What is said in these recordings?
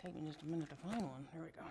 take me just a minute to find one. There we go.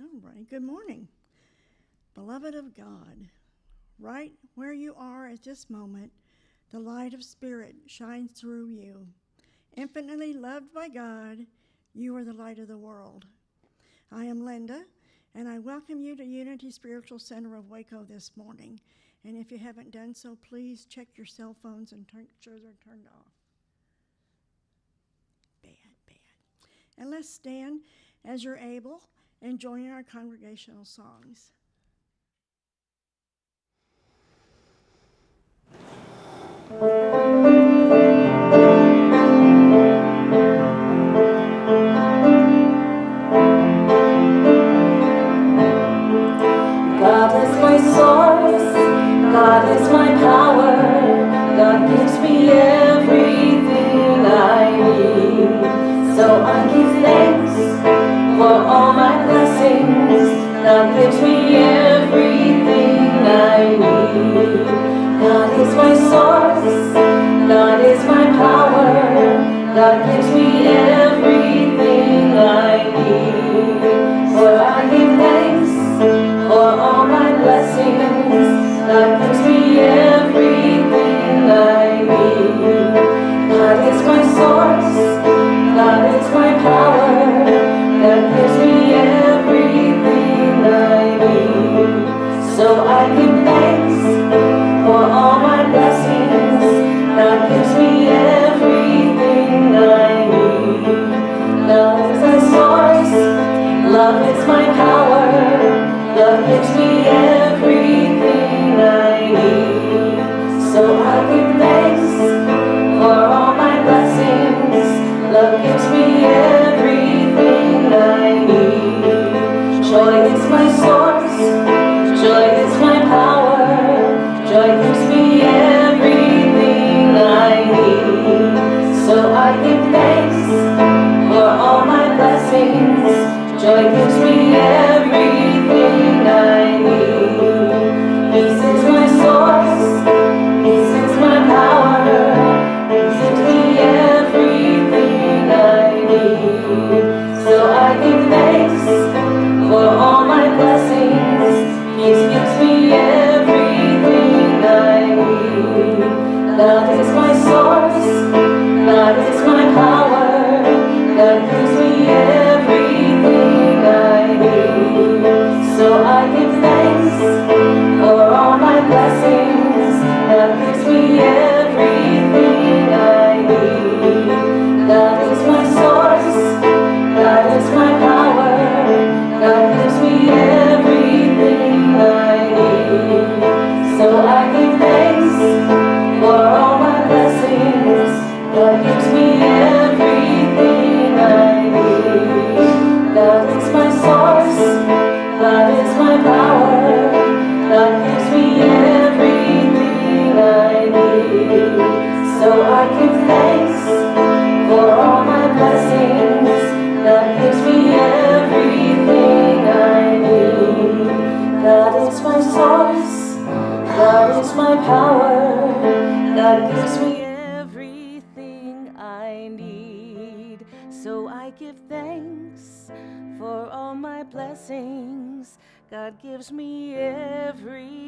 All right, good morning. Beloved of God, right where you are at this moment, the light of Spirit shines through you. Infinitely loved by God, you are the light of the world. I am Linda, and I welcome you to Unity Spiritual Center of Waco this morning. And if you haven't done so, please check your cell phones and make sure they're turned off. Bad. And let's stand as you're able and join in our congregational songs. God is my source, God is my power, God gives me everything I need. So I give thanks for all my blessings, God gives me everything I need. God is my source, God is my power, God gives me everything I need. For I give thanks for all my blessings, God gives me everything I need. God is my source, God is my power, God gives me everything I need. So I give thanks for all my blessings, God gives me everything I need. Love is my source, love is my power, love gives me everything I need. So I give thanks for all my blessings, love gives me everything I need. Joy is my source, joy is my power, joy gives me everything I need. So I give thanks for all my blessings, joy gives me everything I need. Peace is my source, peace is my power, peace gives me everything I need. me everything I need. God is my source, God is my power, God gives me everything I need. So I give thanks for all my blessings. God gives me everything I need. God is my source, God is my power, God gives me everything I need. So I give thanks for all my blessings. God gives me everything I need. God is my source, God is my power, God gives me everything I need. So I give thanks for all my blessings. God gives me everything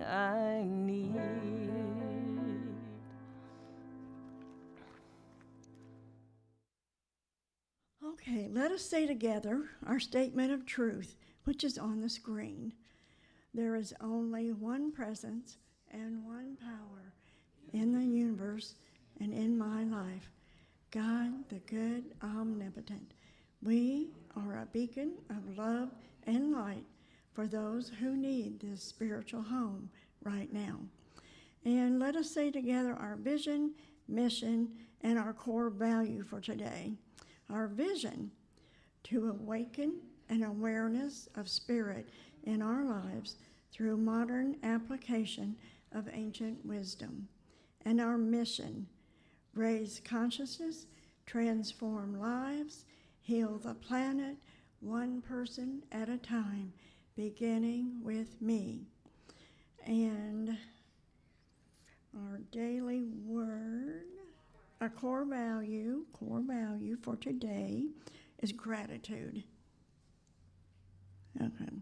I need. Okay, let us say together our statement of truth, which is on the screen. There is only one presence and one power in the universe and in my life, God, the good, omnipotent. We are a beacon of love and light for those who need this spiritual home right now. And let us say together our vision, mission, and our core value for today. Our vision: to awaken an awareness of spirit in our lives through modern application of ancient wisdom. And our mission: raise consciousness, transform lives, heal the planet, one person at a time, beginning with me. And our daily word, our core value for today is gratitude. Okay.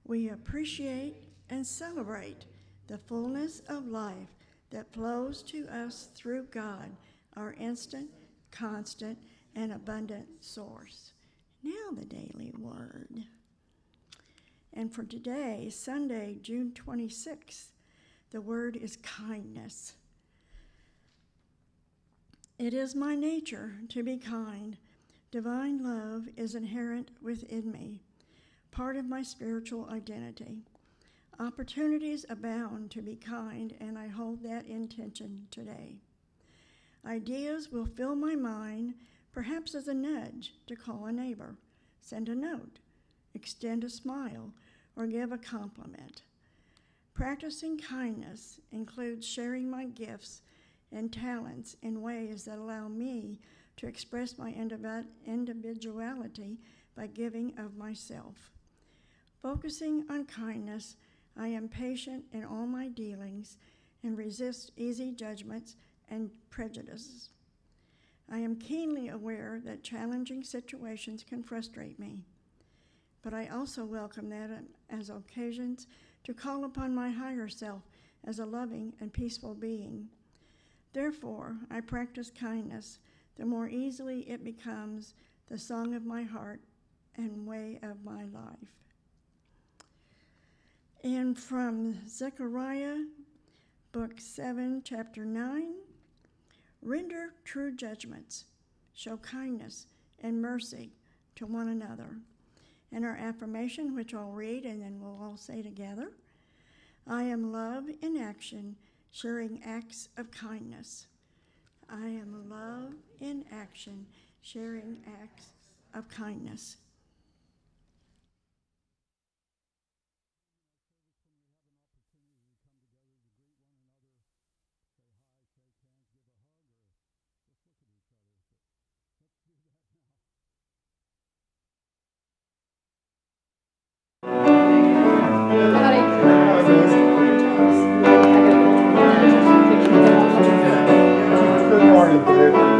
We appreciate and celebrate the fullness of life that flows to us through God, our instant, constant, and abundant source. Now the daily word. And for today, Sunday, June 26th, the word is kindness. It is my nature to be kind. Divine love is inherent within me, part of my spiritual identity. Opportunities abound to be kind, and I hold that intention today. Ideas will fill my mind, perhaps as a nudge to call a neighbor, send a note, extend a smile, or give a compliment. Practicing kindness includes sharing my gifts and talents in ways that allow me to express my individuality by giving of myself. Focusing on kindness, I am patient in all my dealings and resist easy judgments and prejudices. I am keenly aware that challenging situations can frustrate me, but I also welcome that as occasions to call upon my higher self as a loving and peaceful being. Therefore, I practice kindness, the more easily it becomes the song of my heart and way of my life. And from Zechariah, book 7, chapter 9, render true judgments, show kindness and mercy to one another. And our affirmation, which I'll read and then we'll all say together: I am love in action, sharing acts of kindness. I am love in action, sharing acts of kindness. Good morning, baby.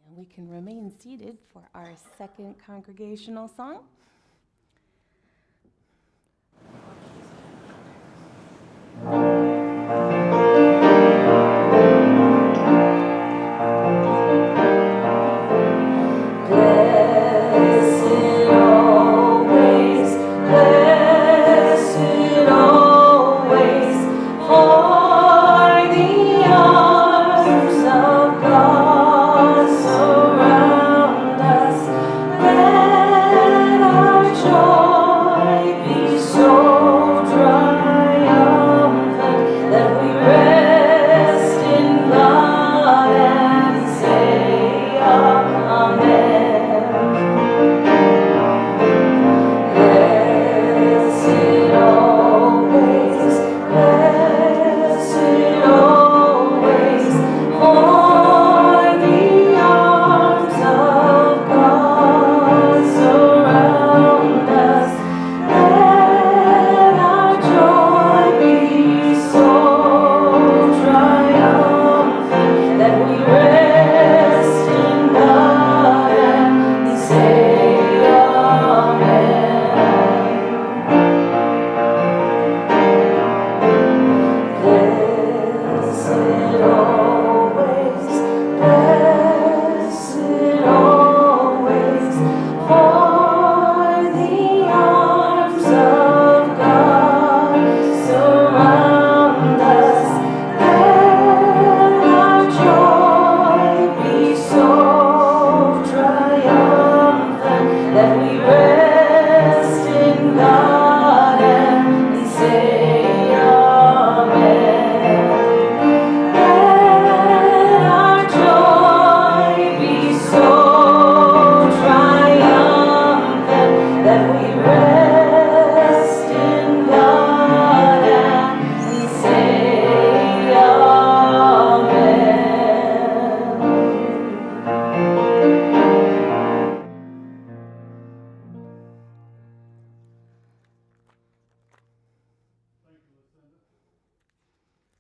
And we can remain seated for our second congregational song.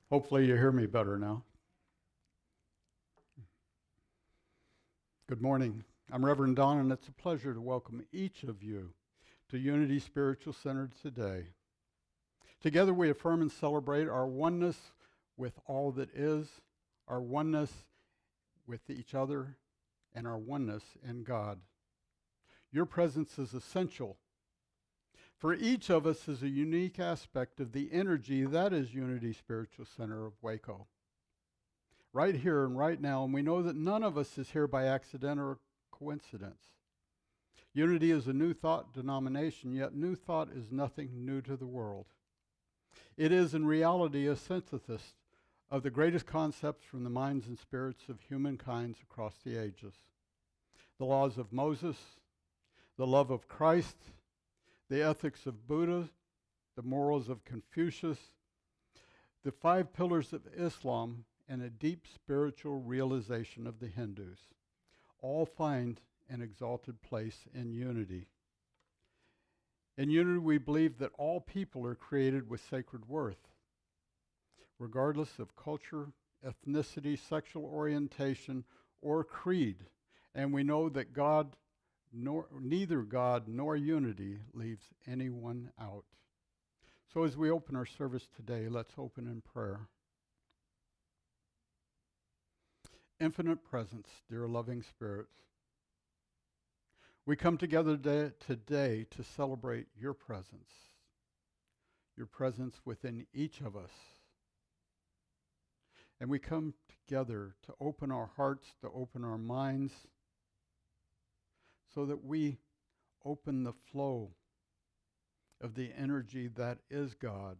Hopefully you hear me better now. Good morning. I'm Reverend Don, and it's a pleasure to welcome each of you to Unity Spiritual Center today. Together we affirm and celebrate our oneness with all that is, our oneness with each other, and our oneness in God. Your presence is essential. For each of us is a unique aspect of the energy that is Unity Spiritual Center of Waco. Right here and right now, and we know that none of us is here by accident or coincidence. Unity is a new thought denomination, yet new thought is nothing new to the world. It is in reality a synthesis of the greatest concepts from the minds and spirits of humankind across the ages. The laws of Moses, the love of Christ, the ethics of Buddha, the morals of Confucius, the 5 pillars of Islam, and a deep spiritual realization of the Hindus, all find an exalted place in unity. In unity, we believe that all people are created with sacred worth, regardless of culture, ethnicity, sexual orientation, or creed. And we know that neither God nor unity leaves anyone out. So as we open our service today, let's open in prayer. Infinite presence, dear loving spirits, we come together today to celebrate your presence within each of us. And we come together to open our hearts, to open our minds, so that we open the flow of the energy that is God.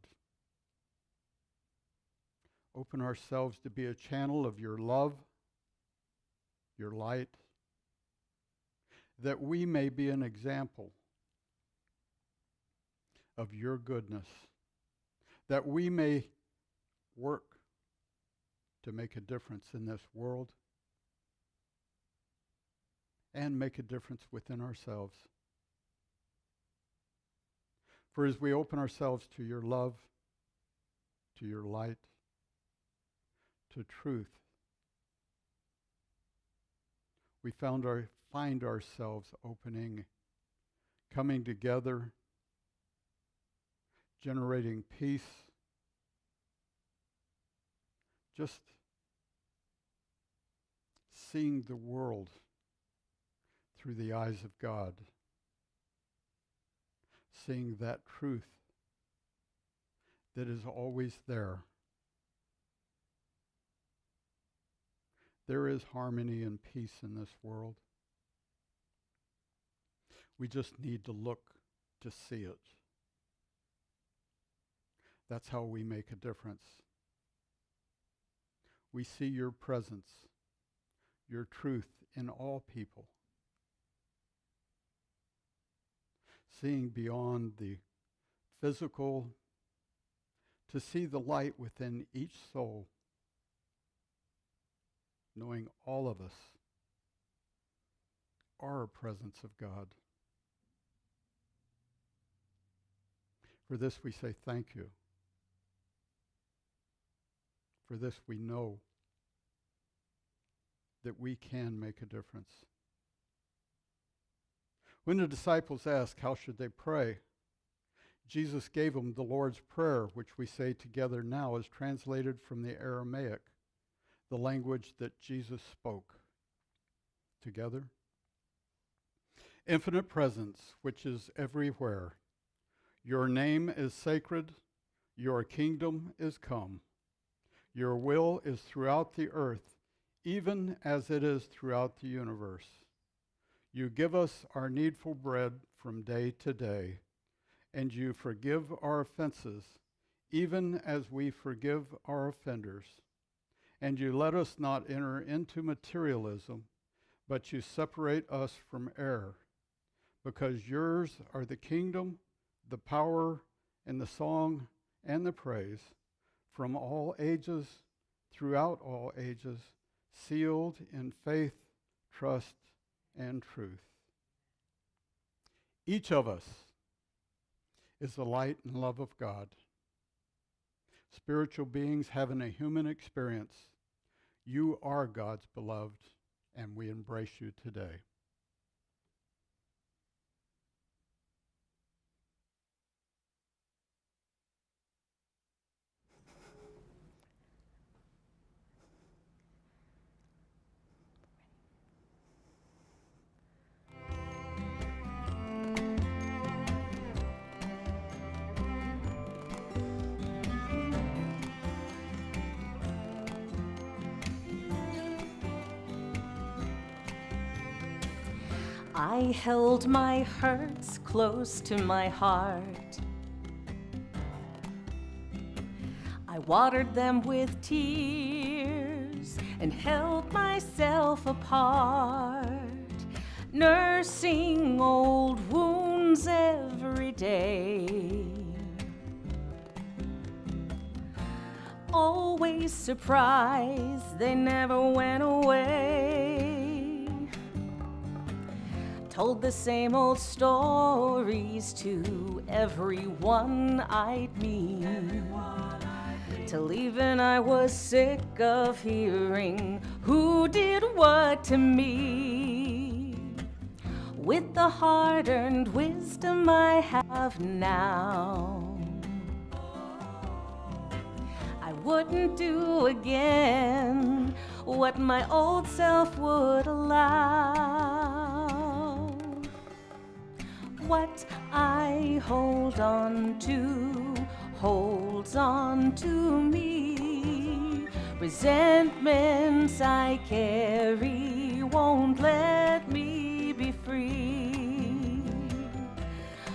Open ourselves to be a channel of your love, your light, that we may be an example of your goodness, that we may work to make a difference in this world and make a difference within ourselves. For as we open ourselves to your love, to your light, to truth, we find ourselves coming together, generating peace, just seeing the world through the eyes of God, seeing that truth that is always there. There is harmony and peace in this world. We just need to look to see it. That's how we make a difference. We see your presence, your truth in all people. Seeing beyond the physical, to see the light within each soul, knowing all of us are a presence of God. For this we say thank you. For this we know that we can make a difference. When the disciples asked how should they pray, Jesus gave them the Lord's Prayer, which we say together now is translated from the Aramaic, the language that Jesus spoke. Together. Infinite presence, which is everywhere. Your name is sacred. Your kingdom is come. Your will is throughout the earth, even as it is throughout the universe. You give us our needful bread from day to day, and you forgive our offenses, even as we forgive our offenders. And you let us not enter into materialism, but you separate us from error, because yours are the kingdom, the power, and the song, and the praise, from all ages, throughout all ages, sealed in faith, trust, and truth. Each of us is the light and love of God. Spiritual beings having a human experience. You are God's beloved, and we embrace you today. I held my hurts close to my heart. I watered them with tears and held myself apart, nursing old wounds every day. Always surprised they never went away. Told the same old stories to everyone I'd meet. Till even I was sick of hearing who did what to me. With the hard-earned wisdom I have now, I wouldn't do again what my old self would allow. What I hold on to holds on to me. Resentments I carry won't let me be free.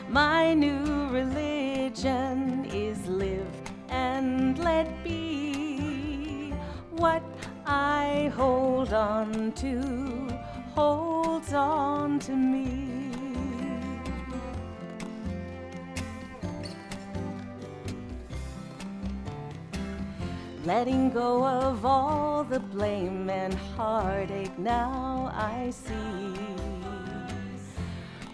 My new religion is live and let be. What I hold on to holds on to me. Letting go of all the blame and heartache now I see.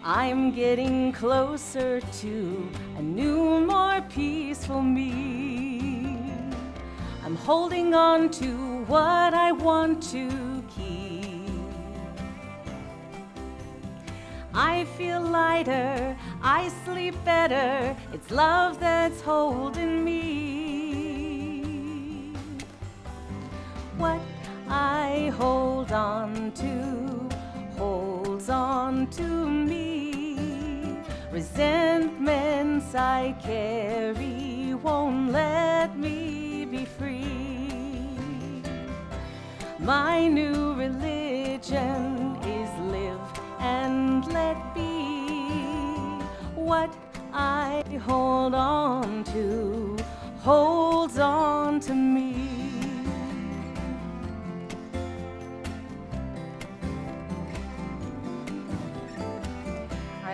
I'm getting closer to a new, more peaceful me. I'm holding on to what I want to keep. I feel lighter, I sleep better, it's love that's holding me. What I hold on to holds on to me. Resentments I carry won't let me be free. My new religion is live and let be. What I hold on to holds on to me.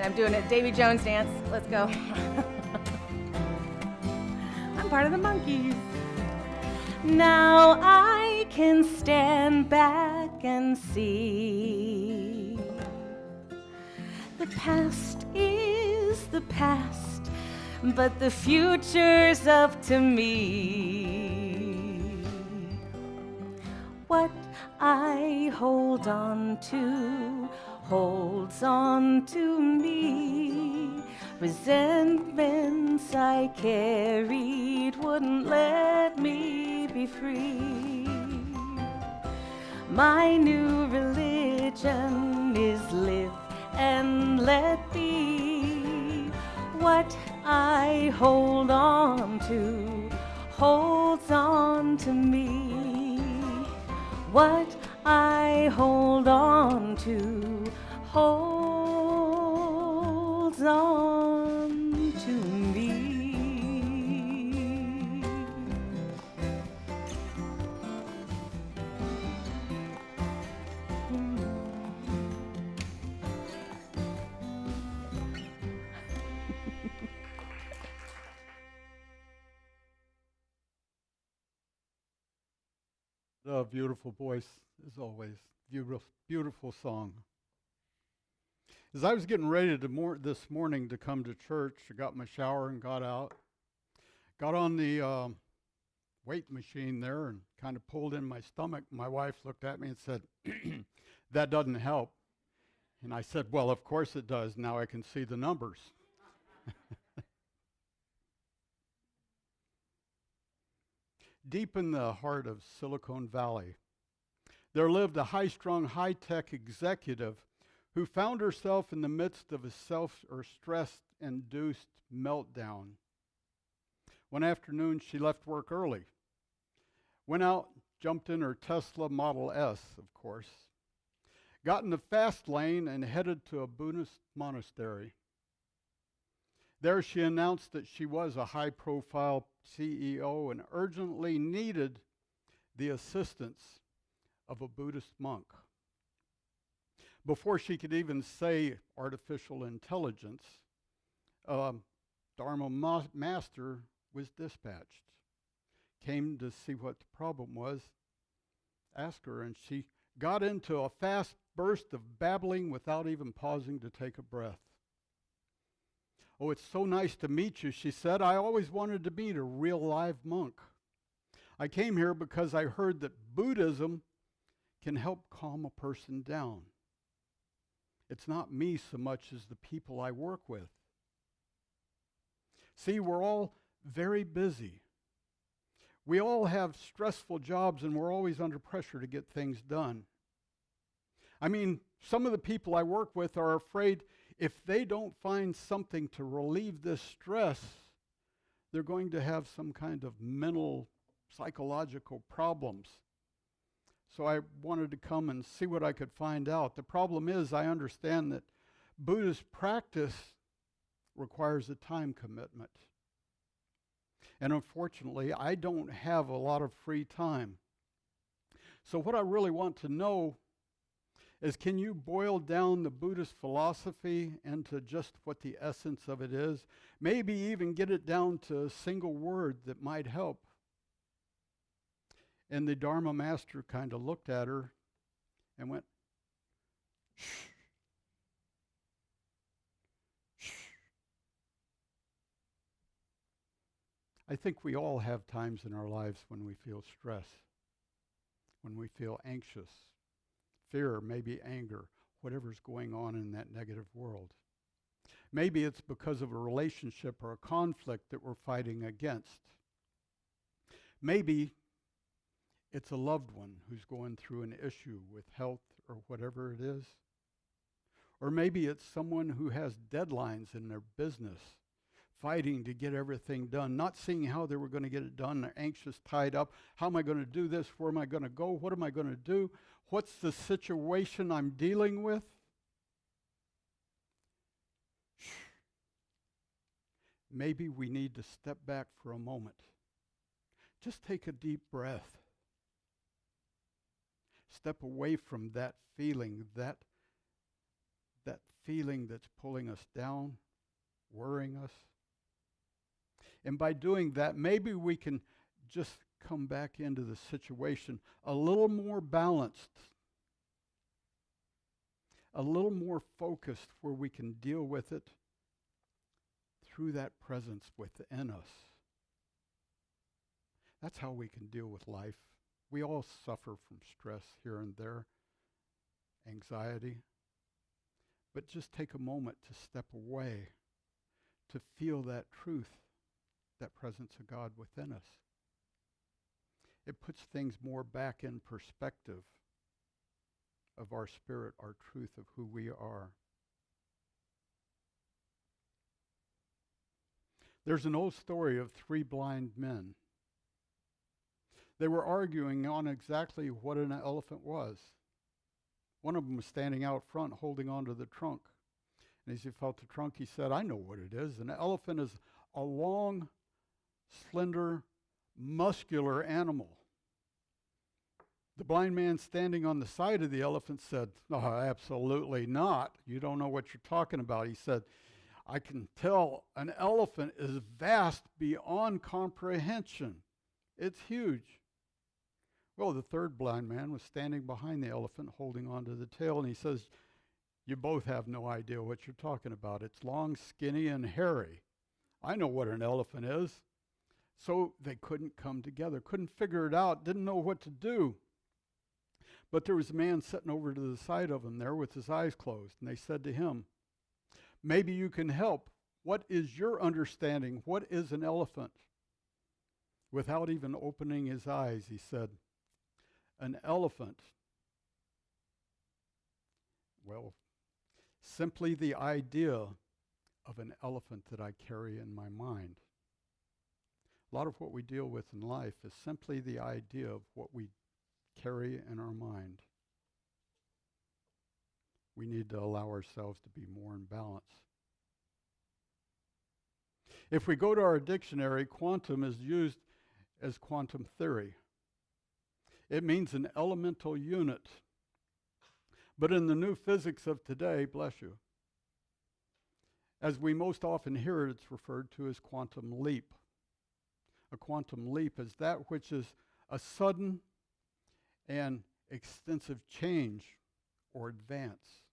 I'm doing a Davy Jones dance. Let's go. I'm part of the Monkees. Now I can stand back and see. The past is the past, but the future's up to me. What I hold on to holds on to me. Resentments I carried wouldn't let me be free. My new religion is live and let be. What I hold on to holds on to me. What I hold on to holds on to me. A beautiful voice, as always. Beautiful, beautiful song. As I was getting ready this morning to come to church, I got my shower and got out. Got on the weight machine there and kind of pulled in my stomach. My wife looked at me and said, "That doesn't help." And I said, "Well, of course it does. Now I can see the numbers." Deep in the heart of Silicon Valley, there lived a high-strung, high-tech executive who found herself in the midst of a stress-induced meltdown. One afternoon, she left work early, went out, jumped in her Tesla Model S, of course, got in the fast lane and headed to a Buddhist monastery. There she announced that she was a high-profile CEO and urgently needed the assistance of a Buddhist monk. Before she could even say artificial intelligence, Dharma master was dispatched, came to see what the problem was, asked her, and she got into a fast burst of babbling without even pausing to take a breath. "Oh, it's so nice to meet you," she said. "I always wanted to meet a real live monk. I came here because I heard that Buddhism can help calm a person down. It's not me so much as the people I work with. See, we're all very busy. We all have stressful jobs and we're always under pressure to get things done. I mean, some of the people I work with are afraid if they don't find something to relieve this stress, they're going to have some kind of mental, psychological problems. So I wanted to come and see what I could find out. The problem is, I understand that Buddhist practice requires a time commitment. And unfortunately, I don't have a lot of free time. So what I really want to know is, can you boil down the Buddhist philosophy into just what the essence of it is? Maybe even get it down to a single word that might help. And the Dharma master kind of looked at her and went, shh, shh. I think we all have times in our lives when we feel stress, when we feel anxious, fear, maybe anger, whatever's going on in that negative world. Maybe it's because of a relationship or a conflict that we're fighting against. Maybe it's a loved one who's going through an issue with health or whatever it is. Or maybe it's someone who has deadlines in their business, fighting to get everything done, not seeing how they were going to get it done. They're anxious, tied up. How am I going to do this? Where am I going to go? What am I going to do? What's the situation I'm dealing with? Maybe we need to step back for a moment. Just take a deep breath. Step away from that feeling that's pulling us down, worrying us. And by doing that, maybe we can just come back into the situation a little more balanced, a little more focused, where we can deal with it through that presence within us. That's how we can deal with life. We all suffer from stress here and there, anxiety. But just take a moment to step away, to feel that truth, that presence of God within us. It puts things more back in perspective of our spirit, our truth of who we are. There's an old story of 3 blind men. They were arguing on exactly what an elephant was. One of them was standing out front holding onto the trunk. And as he felt the trunk, he said, I know what it is. An elephant is a long, slender, muscular animal. The blind man standing on the side of the elephant said, oh, absolutely not. You don't know what you're talking about. He said, I can tell an elephant is vast beyond comprehension. It's huge. Well, the third blind man was standing behind the elephant holding onto the tail, and he says, you both have no idea what you're talking about. It's long, skinny, and hairy. I know what an elephant is. So they couldn't come together, couldn't figure it out, didn't know what to do. But there was a man sitting over to the side of him there with his eyes closed, and they said to him, maybe you can help. What is your understanding? What is an elephant? Without even opening his eyes, he said, an elephant, well, simply the idea of an elephant that I carry in my mind. A lot of what we deal with in life is simply the idea of what we carry in our mind. We need to allow ourselves to be more in balance. If we go to our dictionary, quantum is used as quantum theory. It means an elemental unit. But in the new physics of today, bless you, as we most often hear it, it's referred to as quantum leap. A quantum leap is that which is a sudden and extensive change or advance.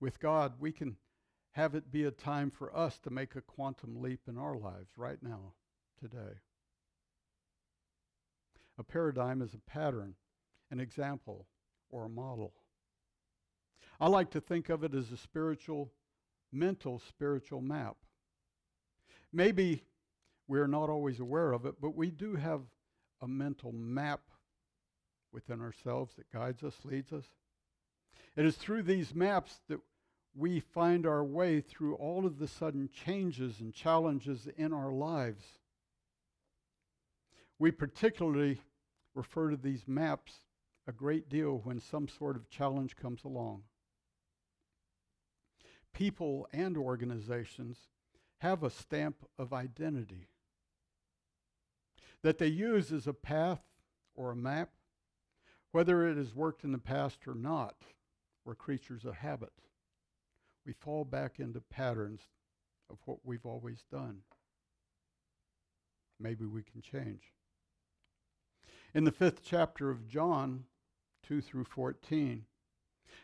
With God, we can have it be a time for us to make a quantum leap in our lives right now, today. A paradigm is a pattern, an example, or a model. I like to think of it as a mental spiritual map. Maybe we're not always aware of it, but we do have a mental map within ourselves that guides us, leads us. It is through these maps that we find our way through all of the sudden changes and challenges in our lives. We particularly refer to these maps a great deal when some sort of challenge comes along. People and organizations have a stamp of identity that they use as a path or a map, whether it has worked in the past or not. We're creatures of habit. We fall back into patterns of what we've always done. Maybe we can change. In the 5th chapter of John, 2 through 14,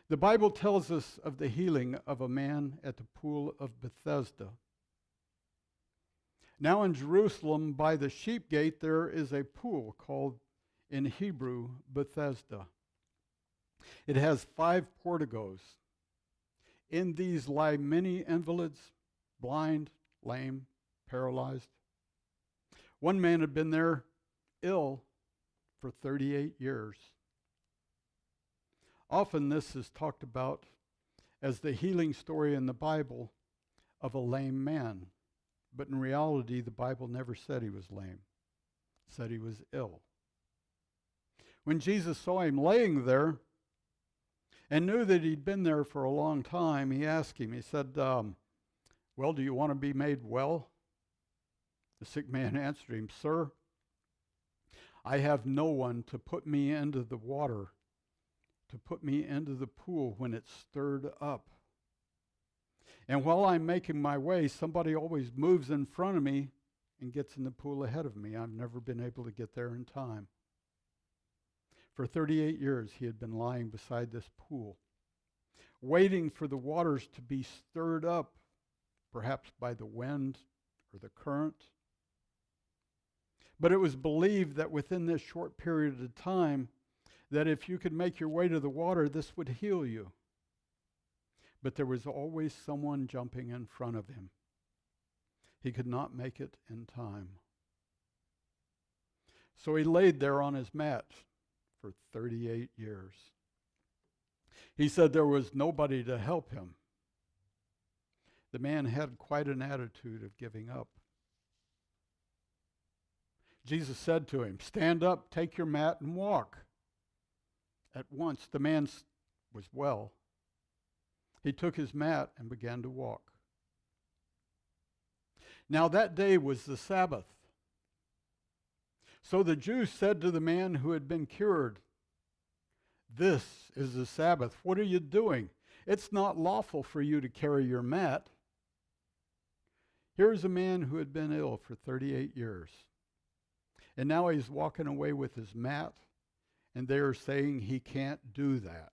the Bible tells us of the healing of a man at the pool of Bethesda. Now in Jerusalem, by the sheep gate, there is a pool called in Hebrew Bethesda. It has 5 porticos. In these lie many invalids, blind, lame, paralyzed. One man had been there ill for 38 years. Often this is talked about as the healing story in the Bible of a lame man. But in reality, the Bible never said he was lame. It said he was ill. When Jesus saw him laying there and knew that he'd been there for a long time, he asked him, he said, well, do you want to be made well? The sick man answered him, Sir, I have no one to put me into the water, to put me into the pool when it's stirred up. And while I'm making my way, somebody always moves in front of me and gets in the pool ahead of me. I've never been able to get there in time. For 38 years, he had been lying beside this pool, waiting for the waters to be stirred up, perhaps by the wind or the current. But it was believed that within this short period of time, that if you could make your way to the water, this would heal you. But there was always someone jumping in front of him. He could not make it in time. So he laid there on his mat for 38 years. He said there was nobody to help him. The man had quite an attitude of giving up. Jesus said to him, Stand up, take your mat, and walk. At once the man was well. He took his mat and began to walk. Now that day was the Sabbath. So the Jews said to the man who had been cured, This is the Sabbath. What are you doing? It's not lawful for you to carry your mat. Here's a man who had been ill for 38 years. And now he's walking away with his mat, and they are saying he can't do that.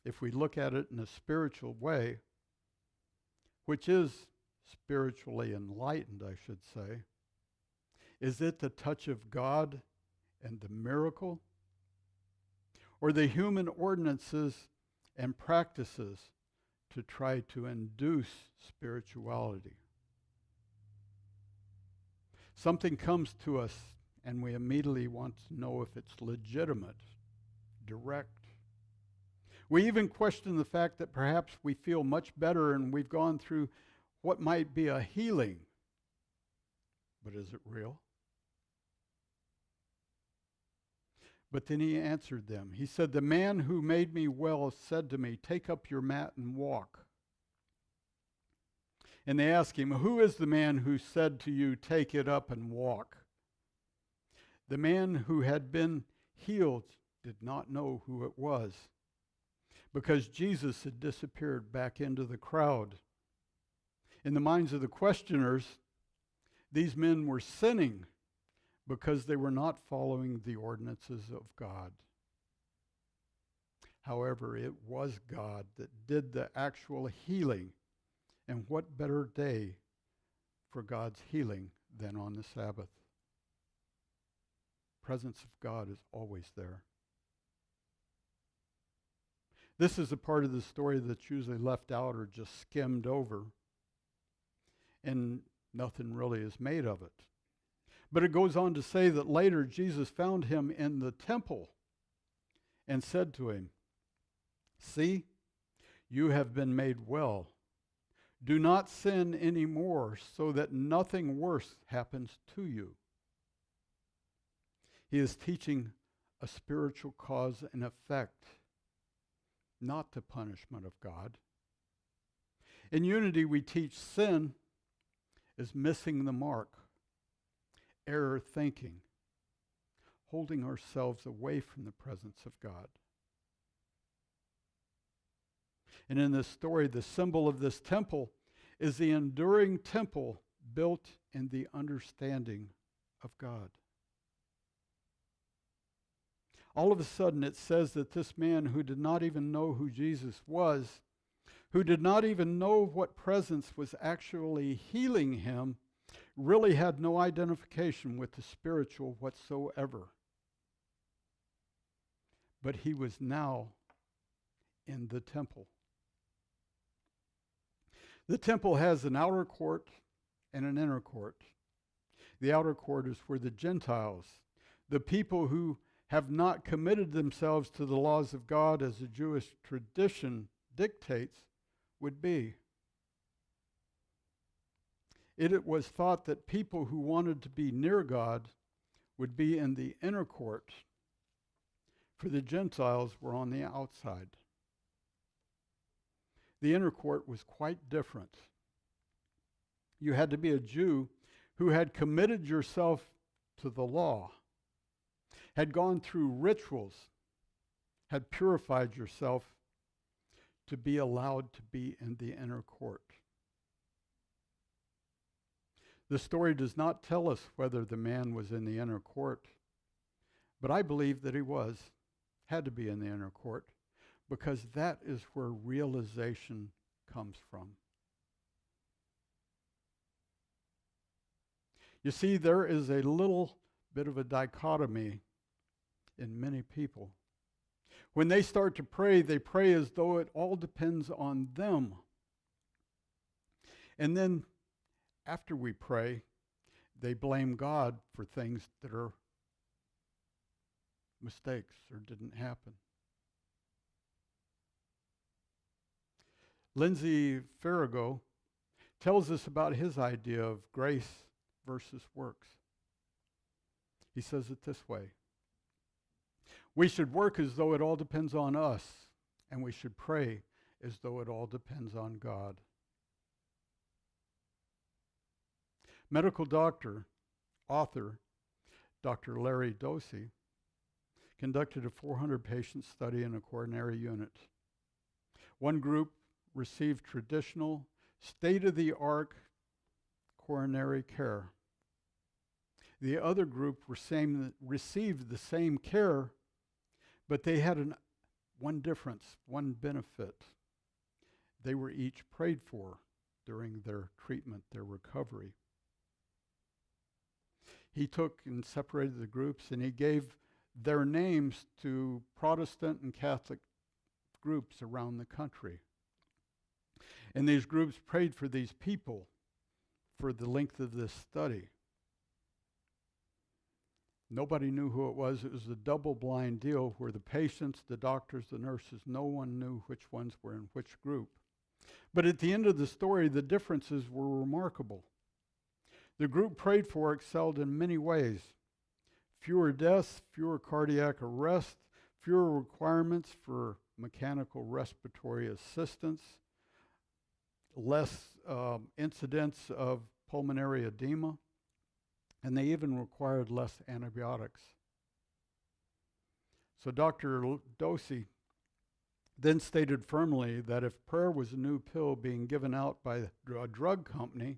If we look at it in a spiritual way, which is spiritually enlightened, I should say, is it the touch of God and the miracle? Or the human ordinances and practices to try to induce spirituality? Something comes to us and we immediately want to know if it's legitimate, direct. We even question the fact that perhaps we feel much better and we've gone through what might be a healing. But is it real? But then he answered them. He said, The man who made me well said to me, Take up your mat and walk. And they asked him, Who is the man who said to you, Take it up and walk? The man who had been healed did not know who it was, because Jesus had disappeared back into the crowd. In the minds of the questioners, these men were sinning because they were not following the ordinances of God. However, it was God that did the actual healing. And what better day for God's healing than on the Sabbath? Presence of God is always there. This is a part of the story that's usually left out or just skimmed over. And Nothing really is made of it. But it goes on to say that later Jesus found him in the temple and said to him, "See, you have been made well. Do not sin anymore so that nothing worse happens to you." He is teaching a spiritual cause and effect, not the punishment of God. In Unity, we teach sin is missing the mark, error thinking, holding ourselves away from the presence of God. And in this story, the symbol of this temple is the enduring temple built in the understanding of God. All of a sudden, it says that this man who did not even know who Jesus was, who did not even know what presence was actually healing him, really had no identification with the spiritual whatsoever. But he was now in the temple. The temple has an outer court and an inner court. The outer court is where the Gentiles, the people who have not committed themselves to the laws of God as the Jewish tradition dictates, would be. It was thought that people who wanted to be near God would be in the inner court, for the Gentiles were on the outside. The inner court was quite different. You had to be a Jew who had committed yourself to the law, had gone through rituals, had purified yourself to be allowed to be in the inner court. The story does not tell us whether the man was in the inner court, but I believe that he had to be in the inner court, because that is where realization comes from. You see, there is a little bit of a dichotomy in many people. When they start to pray, they pray as though it all depends on them. And then after we pray, they blame God for things that are mistakes or didn't happen. Lindsay Farrago tells us about his idea of grace versus works. He says it this way: we should work as though it all depends on us, and we should pray as though it all depends on God. Medical doctor, author, Dr. Larry Dorsey, conducted a 400-patient study in a coronary unit. One group received traditional, state-of-the-art coronary care. The other group received the same care, but they had one difference, one benefit. They were each prayed for during their treatment, their recovery. He took and separated the groups, and he gave their names to Protestant and Catholic groups around the country. And these groups prayed for these people for the length of this study. Nobody knew who it was. It was a double-blind deal where the patients, the doctors, the nurses, no one knew which ones were in which group. But at the end of the story, the differences were remarkable. The group prayed for excelled in many ways. Fewer deaths, fewer cardiac arrests, fewer requirements for mechanical respiratory assistance, less incidents of pulmonary edema, and they even required less antibiotics. So Dr. Dorsey then stated firmly that if prayer was a new pill being given out by a drug company,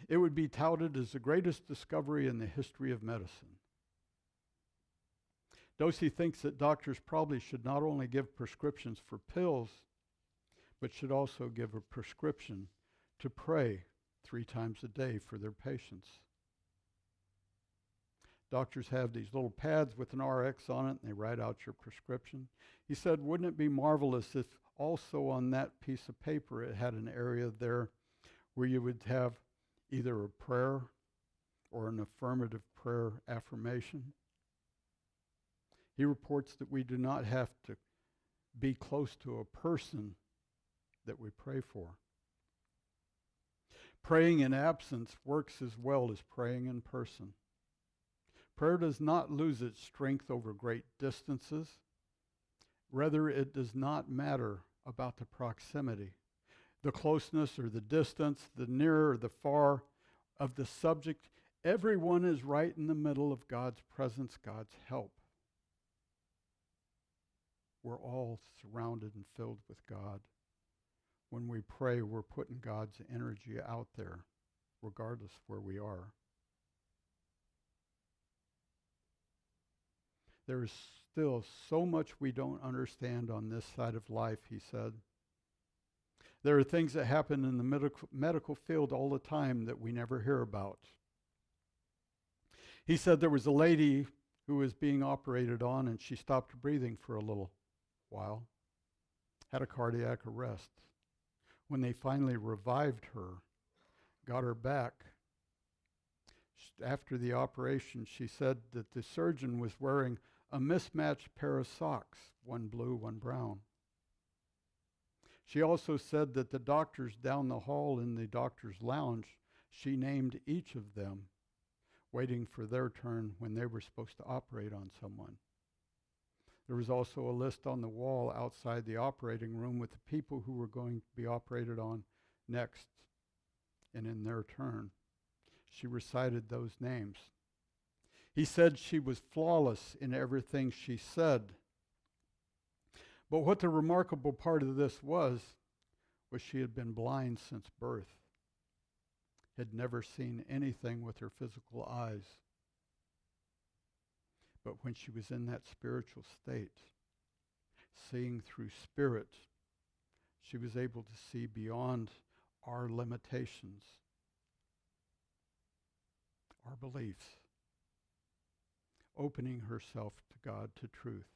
it would be touted as the greatest discovery in the history of medicine. Dorsey thinks that doctors probably should not only give prescriptions for pills, but should also give a prescription to pray 3 times a day for their patients. Doctors have these little pads with an RX on it, and they write out your prescription. He said, wouldn't it be marvelous if also on that piece of paper it had an area there where you would have either a prayer or an affirmative prayer affirmation. He reports that we do not have to be close to a person that we pray for. Praying in absence works as well as praying in person. Prayer does not lose its strength over great distances. Rather, it does not matter about the proximity, the closeness or the distance, the near or the far of the subject. Everyone is right in the middle of God's presence, God's help. We're all surrounded and filled with God. When we pray, we're putting God's energy out there, regardless where we are. There is still so much we don't understand on this side of life, he said. There are things that happen in the medical field all the time that we never hear about. He said there was a lady who was being operated on, and she stopped breathing for a little while, had a cardiac arrest. When they finally revived her, got her back, after the operation, she said that the surgeon was wearing a mismatched pair of socks, one blue, one brown. She also said that the doctors down the hall in the doctor's lounge, she named each of them, waiting for their turn when they were supposed to operate on someone. There was also a list on the wall outside the operating room with the people who were going to be operated on next and in their turn. She recited those names. He said she was flawless in everything she said. But what the remarkable part of this was she had been blind since birth, had never seen anything with her physical eyes. But when she was in that spiritual state, seeing through spirit, she was able to see beyond our limitations, our beliefs, opening herself to God, to truth.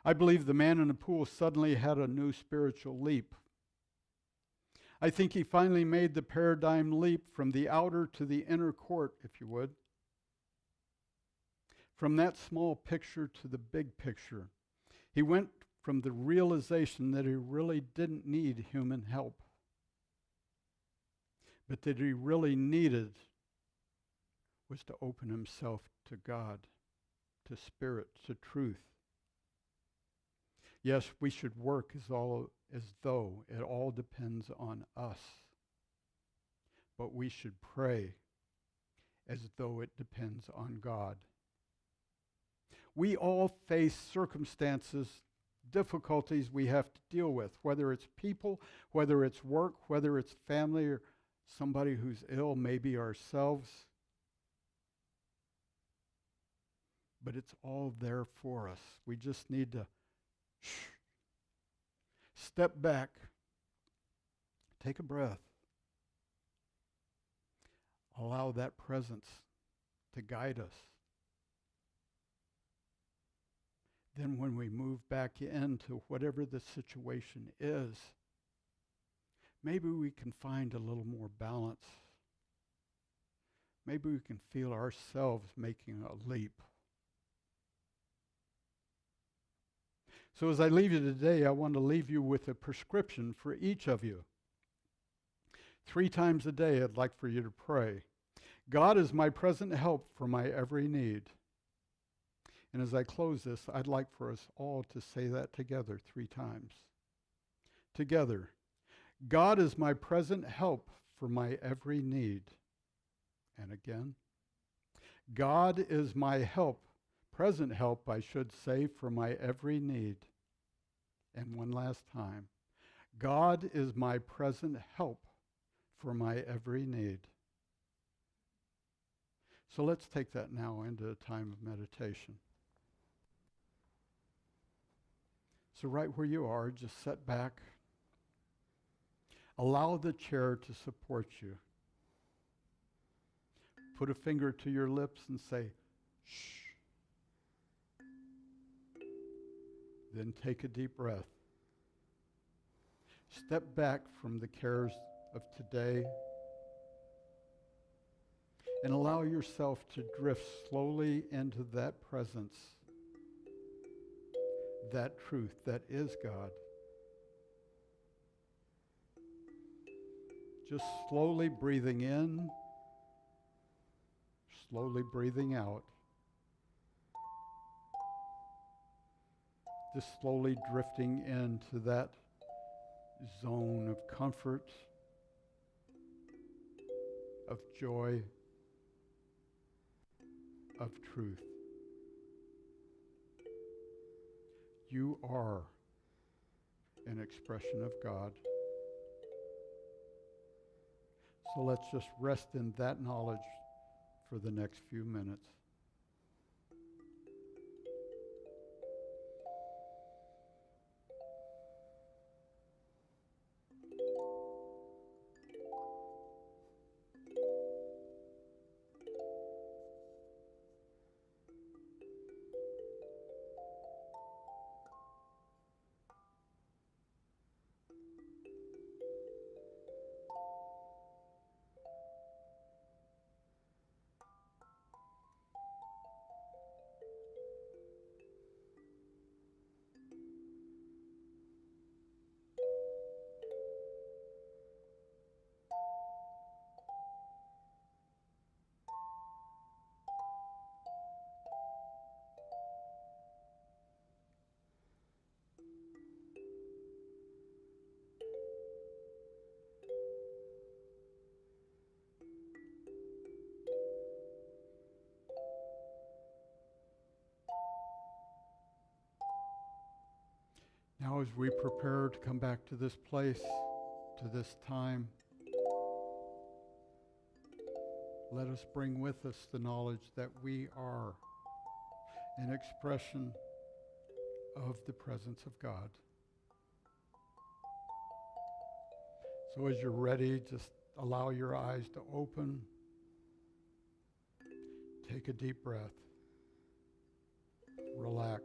I believe the man in the pool suddenly had a new spiritual leap. I think he finally made the paradigm leap from the outer to the inner court, if you would. From that small picture to the big picture. He went from the realization that he really didn't need human help, but that he really needed was to open himself to God, to spirit, to truth. Yes, we should work as though it all depends on us. But we should pray as though it depends on God. We all face circumstances, difficulties we have to deal with, whether it's people, whether it's work, whether it's family or somebody who's ill, maybe ourselves. But it's all there for us. We just need to step back, take a breath, allow that presence to guide us. Then when we move back into whatever the situation is, maybe we can find a little more balance. Maybe we can feel ourselves making a leap. So as I leave you today, I want to leave you with a prescription for each of you. 3 times a day, I'd like for you to pray, God is my present help for my every need. And as I close this, I'd like for us all to say that together 3 times. Together, God is my present help for my every need. And again, God is my help, present help, I should say, for my every need. And one last time, God is my present help for my every need. So let's take that now into a time of meditation. So right where you are, just sit back. Allow the chair to support you. Put a finger to your lips and say, shh. Then take a deep breath. Step back from the cares of today and allow yourself to drift slowly into that presence, that truth that is God. Just slowly breathing in, slowly breathing out. Just slowly drifting into that zone of comfort, of joy, of truth. You are an expression of God. So let's just rest in that knowledge for the next few minutes. Now, as we prepare to come back to this place, to this time, let us bring with us the knowledge that we are an expression of the presence of God. So as you're ready, just allow your eyes to open. Take a deep breath. Relax.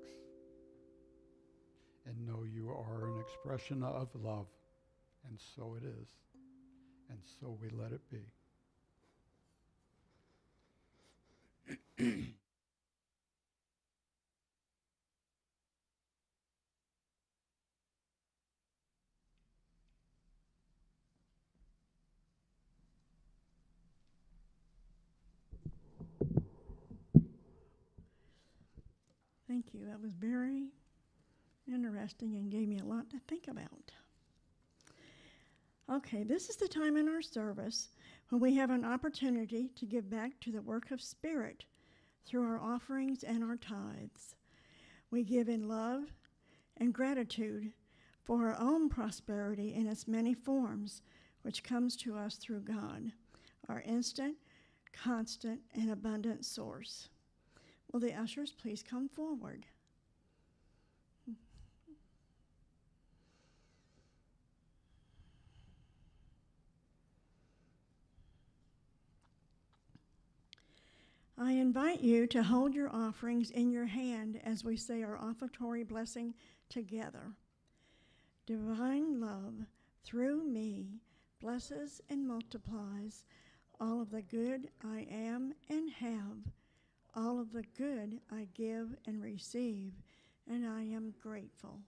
And know you are an expression of love. And so it is. And so we let it be. Thank you. That was very interesting and gave me a lot to think about. Okay, this is the time in our service when we have an opportunity to give back to the work of Spirit through our offerings and our tithes. We give in love and gratitude for our own prosperity in its many forms, which comes to us through God, our instant, constant, and abundant source. Will the ushers please come forward? I invite you to hold your offerings in your hand as we say our offertory blessing together. Divine love, through me, blesses and multiplies all of the good I am and have, all of the good I give and receive, and I am grateful.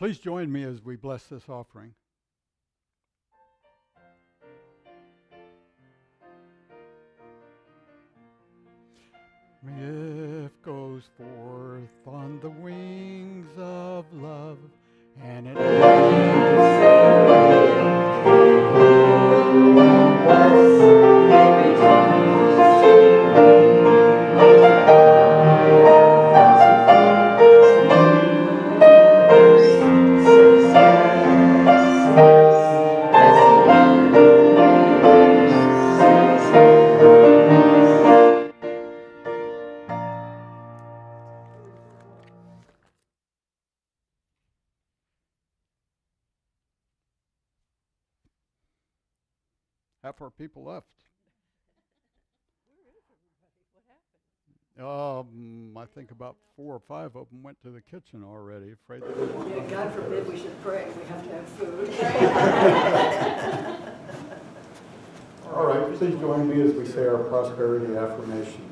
Please join me as we bless this offering. Gift goes forth on the wings of love, and it half our people left. I think about 4 or 5 of them went to the kitchen already, afraid they didn't want Yeah, God forbid we should pray. We have to have food. All right, please join me as we say our prosperity affirmation.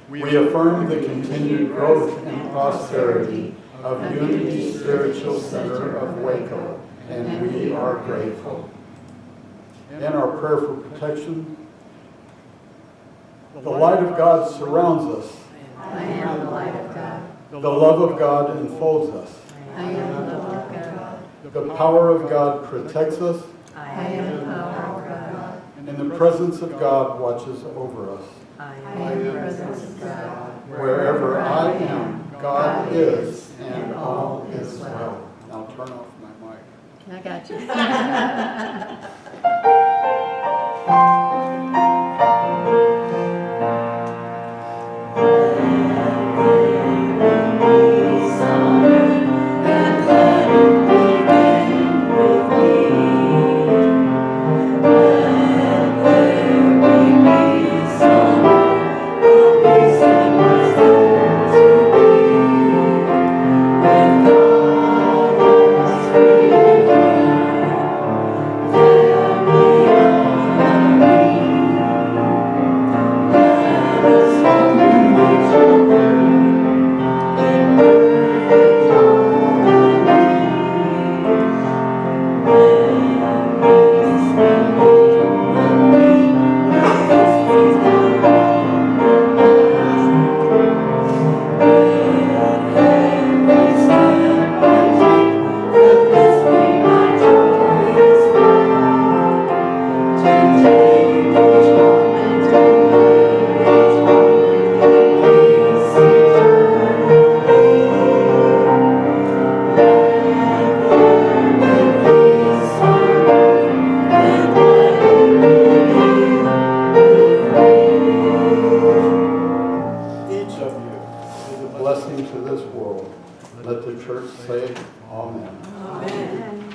We affirm the continued growth and prosperity of Unity Spiritual Center of Waco, and we are grateful. In our prayer for protection, the light of God surrounds us. I am the light of God. The love of God enfolds us. I am the love of God. The power of God protects us. I am the power of God. And the presence of God watches over us. I am the presence of God. Wherever I am, God is, and all is well. Now turn off my mic. I got you. Blessing to this world. Let the church say, Amen. Amen.